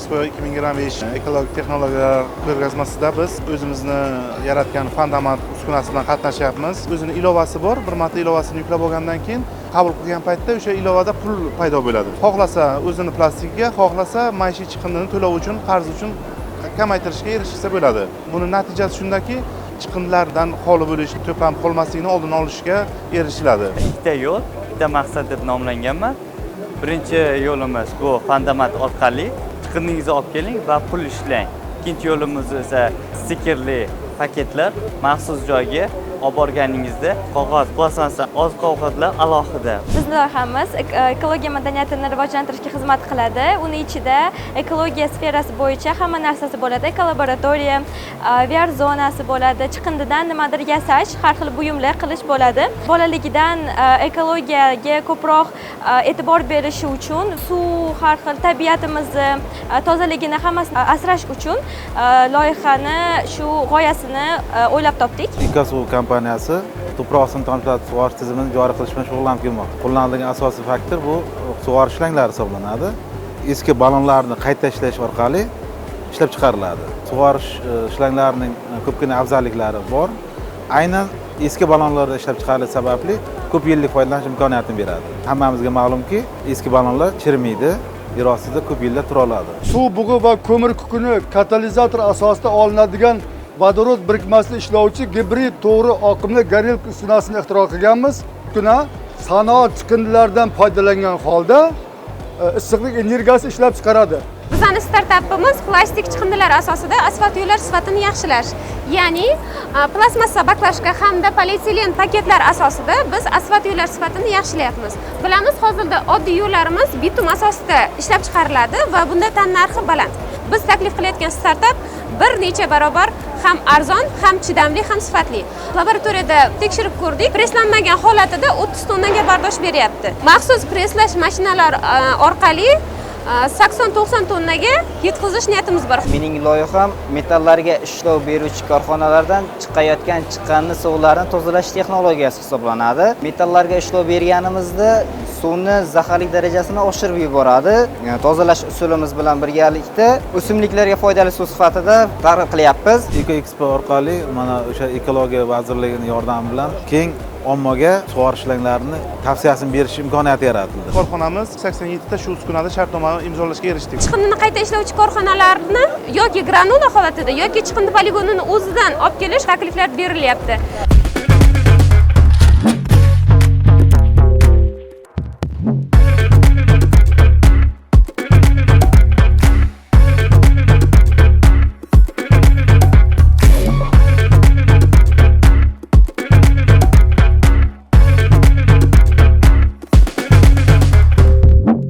Expo 2025 ekologik texnologiyalar ko'rgazmasida biz o'zimizni yaratgan Fandomat uskunasi bilan qatnashyapmiz. O'zini ilovasi bor. Bir marta ilovasini yuklab olgandan keyin qabul qilgan paytda o'sha ilovada pul paydo bo'ladi. Xohlasa o'zini plastikiga, xohlasa maishiy chiqindini to'lov uchun, qarz uchun kamaytirishga erishsa bo'ladi. Buning natijasi shundaki, chiqindilardan xoli bo'lish, to'planib qolmasligini oldini olishga erishiladi. Ikkita yo'l, bitta maqsad deb nomlanganman. Birinchi yo'limiz bu Fandomat orqali chiqindingizni olib keling va pul ishlang. Ikkinchi yo'limiz esa stikerli paketlar maxsus joyga olib borganingizda qog'oz, plastmassa, oziq-ovqatlar alohida. Bizning loyihamiz ekologiya madaniyatini rivojlantirishga xizmat qiladi. Uning ichida ekologiya sferasi bo'yicha hamma narsasi bo'ladi. Ekolaboratoriya, VR zonasi bo'ladi. Chiqindidan nimadir yasash, har xil buyumlar qilish bo'ladi. Bolaligidan ekologiyaga ko'proq e'tibor berishi uchun, suv, har xil tabiatimizni tozaligini hammasini asrash uchun loyihani shu g'oyasini o'ylab topdik. Ecasuv kompaniyasi tuproq sintamchilatib sug'orish tizimini joriy qilish bilan shug'ullanib kelmoqda. Qo'llaniladigan asosiy faktor bu sug'orish shlanglari hisoblanadi. Eski ballonlarni qayta ishlash orqali ishlab chiqariladi. Sug'orish shlanglarining ko'pgina afzalliklari bor. Aynan eski ballonlarda ishlab chiqarilishi sababli ko'p yillik foydalanish imkoniyatini beradi. Hammamizga ma'lumki, eski ballonlar chirimaydi, yer ostida ko'p yillar tura oladi. Suv bug'i va ko'mir kukuni katalizator asosida olinadigan vodorod birikmasida ishlovchi gibrid to'g'ri oqimli gorelka uskunasini ixtiro qilganmiz. Uskuna sanoat chiqindilaridan foydalangan holda issiqlik energiyasi ishlab chiqaradi. Bizning startapimiz plastik chiqindilar asosida asfalt yo'llar sifatini yaxshilash. Ya'ni plastmassa baklashka hamda polietilen paketlar asosida biz asfalt yo'llar sifatini yaxshilayapmiz. Bilamiz, hozirda oddiy yo'llarimiz bitum asosida ishlab chiqariladi va bunda tannarxi baland. Biz taklif qilayotgan startap bir necha barobar ham arzon, ham chidamli, ham sifatli. Laboratoriyada tekshirib ko'rdik. Preslanmagan holatida 30 tonnaga bardosh beryapti. Maxsus preslash mashinalar orqali 80-90 tonnaga yetkazish niyatimiz bor. Mening loyiham metallarga ishlov beruvchi korxonalardan chiqayotgan chiqindi suvlarni tozalash texnologiyasi hisoblanadi. Metallarga ishlov berganimizda suvni zaharlik darajasini oshirib yuboradi. Tozalash usulimiz bilan birgalikda o'simliklarga foydali suv sifatida targ'ib qilyapmiz. Expo orqali mana o'sha ekologiya vazirligining yordami bilan keng ommaga sug'orish shlanglarining tavsiyasini berish imkoniyati yaratildi. Korxonamiz 87 ta shu uskunada shartnoma imzolashga erishdik. Chiqindini qayta ishlovchi korxonalarni yoki granula holatida yoki chiqindi poligonini o'zidan olib kelish takliflar berilyapti.